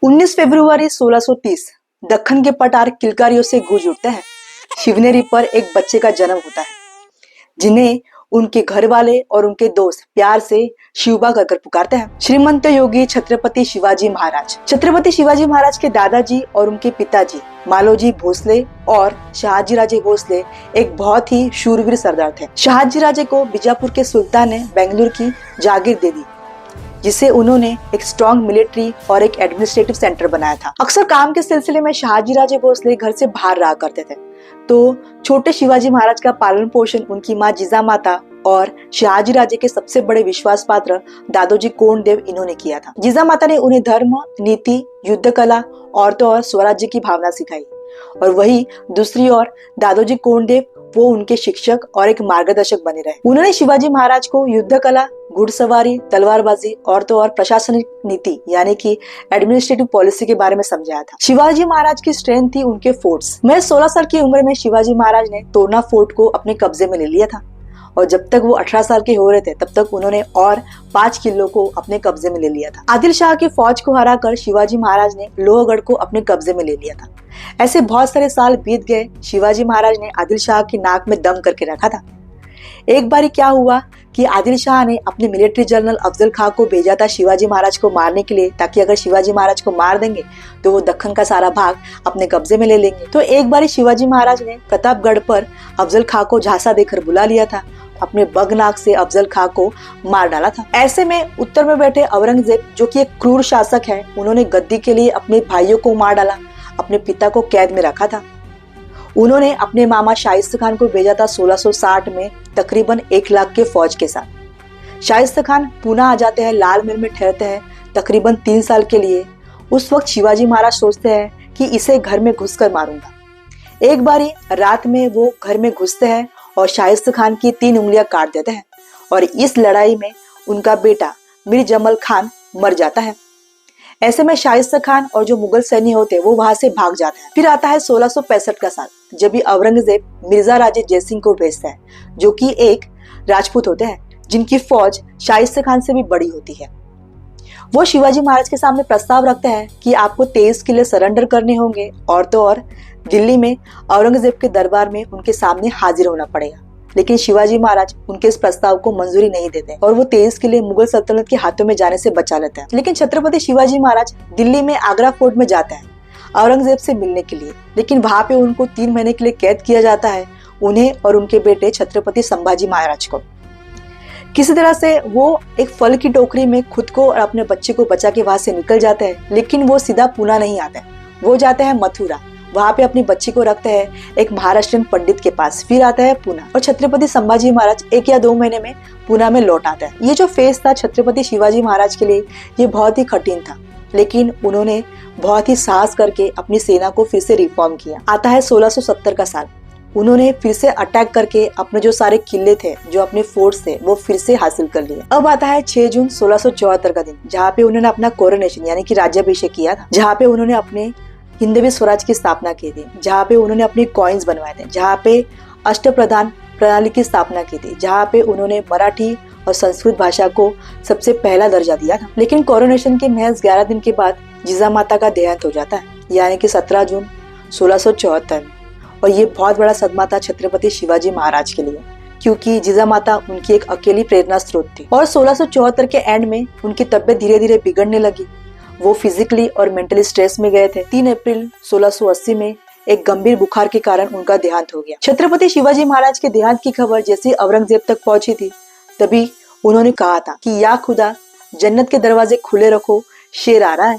19 फरवरी 1630 दक्कन के पठार किलकारियों से गूंज उठते हैं। शिवनेरी पर एक बच्चे का जन्म होता है, जिन्हें उनके घर वाले और उनके दोस्त प्यार से शिवबा कहकर पुकारते हैं। श्रीमंत योगी छत्रपति शिवाजी महाराज। छत्रपति शिवाजी महाराज के दादाजी और उनके पिताजी मालोजी भोसले और शहाजी राजे भोसले एक बहुत ही शूरवीर सरदार थे। शहाजी राजे को बीजापुर के सुल्तान ने बेंगलुरु की जागीर दे दी, जिसे उन्होंने एक स्ट्रॉन्ग मिलिट्री और एक एडमिनिस्ट्रेटिव सेंटर बनाया था। अक्सर काम के सिलसिले में शहाजी राजे भोसले घर से बाहर रहा करते थे, तो छोटे शिवाजी महाराज का पालन पोषण उनकी माँ जीजा माता और शहाजी राजे के सबसे बड़े विश्वास पात्र दादोजी कोंडदेव इन्होंने किया था। जीजा माता ने उन्हें धर्म, नीति, युद्ध कला, औरतों और स्वराज्य की भावना सिखाई, और वही दूसरी ओर दादोजी कोंडदेव वो उनके शिक्षक और एक मार्गदर्शक बने रहे। उन्होंने शिवाजी महाराज को युद्ध कला, घुड़सवारी, तलवारबाजी, औरतों और प्रशासनिक नीति यानी कि एडमिनिस्ट्रेटिव पॉलिसी के बारे में समझाया था। शिवाजी महाराज की स्ट्रेंथ थी उनके फोर्ट्स। मैं 16 साल की उम्र में शिवाजी महाराज ने तोरना फोर्ट को अपने कब्जे में ले लिया था, और जब तक वो 18 साल के हो रहे थे तब तक उन्होंने और 5 किलों को अपने कब्जे में ले लिया था। आदिल शाह की फौज को हराकर शिवाजी महाराज ने लोहगढ़ को अपने कब्जे में ले लिया था। ऐसे बहुत सारे साल बीत गए। शिवाजी महाराज ने आदिल शाह की नाक में दम करके रखा था। एक बारी क्या हुआ कि आदिल शाह ने अपने मिलिट्री जनरल अफजल खां को भेजा था शिवाजी महाराज को मारने के लिए, ताकि अगर शिवाजी महाराज को मार देंगे तो वो दक्कन का सारा भाग अपने कब्जे में ले लेंगे। तो एक बारी शिवाजी महाराज ने प्रतापगढ़ पर अफजल खां को झांसा देकर बुला लिया था। अपने बगनाक से अफजल खां को मार डाला था। ऐसे में उत्तर में बैठे औरंगजेब, जो कि एक क्रूर शासक है, उन्होंने गद्दी के लिए अपने भाइयों को मार डाला, अपने पिता को कैद में रखा था। उन्होंने अपने मामा शाइस्ता खान को भेजा था 1660 में तकरीबन 1 लाख के फौज के साथ। शाइस्ता खान पुणे आ जाते हैं, लाल महल में ठहरते हैं तकरीबन 3 साल के लिए। उस वक्त शिवाजी महाराज सोचते हैं कि इसे घर में घुसकर मारूंगा। एक बारी रात में वो घर में घुसते हैं और शाइस्ता खान की 3 उंगलियां काट देते हैं, और इस लड़ाई में उनका बेटा मीर जमल खान मर जाता है। ऐसे में शाइस्ता खान और जो मुगल सैनिक होते हैं वो वहां से भाग जाते हैं। फिर आता है 1665 का साल, जब भी औरंगजेब मिर्जा राजे जयसिंह को भेजता है, जो कि एक राजपूत होते हैं, जिनकी फौज शाइस्ता खान से भी बड़ी होती है। वो शिवाजी महाराज के सामने प्रस्ताव रखते हैं कि आपको 23 किले सरेंडर करने होंगे, और तो और दिल्ली में औरंगजेब के दरबार में उनके सामने हाजिर होना पड़ेगा। लेकिन शिवाजी महाराज उनके इस प्रस्ताव को मंजूरी नहीं देते और वो 23 किले मुगल सल्तनत के हाथों में जाने से बचा लेते हैं। लेकिन छत्रपति शिवाजी महाराज दिल्ली में आगरा फोर्ट में जाते हैं औरंगजेब से मिलने के लिए, लेकिन वहां पे उनको 3 महीने के लिए कैद किया जाता है, उन्हें और उनके बेटे छत्रपति संभाजी महाराज को। किसी तरह से वो एक फल की टोकरी में खुद को और अपने बच्चे को बचा के वहां से निकल जाते हैं, लेकिन वो सीधा पुणे नहीं आते, वो जाते हैं मथुरा। वहां पे अपनी बच्ची को रखते हैं एक महाराष्ट्रियन पंडित के पास। फिर आता है पुणे, और छत्रपति संभाजी महाराज 1 या 2 महीने में पुणे में लौट आते हैं। ये जो फेज था छत्रपति शिवाजी महाराज के लिए, ये बहुत ही कठिन था, लेकिन उन्होंने बहुत ही साहस करके अपनी सेना को फिर से रिफॉर्म किया। आता है 1670 का साल। उन्होंने फिर से अटैक करके अपने जो सारे किले थे, जो अपने फोर्ट्स थे, वो फिर से हासिल कर लिए। अब आता है 6 जून 1674 का दिन, जहाँ पे उन्होंने अपना कोरोनेशन यानी कि राज्याभिषेक किया था, जहाँ पे उन्होंने अपने हिंदवी स्वराज की स्थापना की थी, जहाँ पे उन्होंने अपने कॉइन्स बनवाए थे, जहाँ पे अष्टप्रधान प्रणाली की स्थापना की थी, जहाँ पे उन्होंने मराठी और संस्कृत भाषा को सबसे पहला दर्जा दिया था। लेकिन कोरोनेशन के महज 11 दिन के बाद जीजा माता का देहांत हो जाता है, यानी कि 17 जून 1674 में। और ये बहुत बड़ा सदमा था छत्रपति शिवाजी महाराज के लिए, क्योंकि जीजा माता उनकी एक अकेली प्रेरणा स्रोत थी। और 1674 के एंड में उनकी तबियत धीरे धीरे बिगड़ने लगी। वो फिजिकली और मेंटली स्ट्रेस में गए थे। 3 अप्रैल 1680 में एक गंभीर बुखार के कारण उनका देहांत हो गया। छत्रपति शिवाजी महाराज के देहांत की खबर जैसे औरंगजेब तक पहुंची थी, तभी उन्होंने कहा था कि या खुदा, जन्नत के दरवाजे खुले रखो, शेर आ रहा है।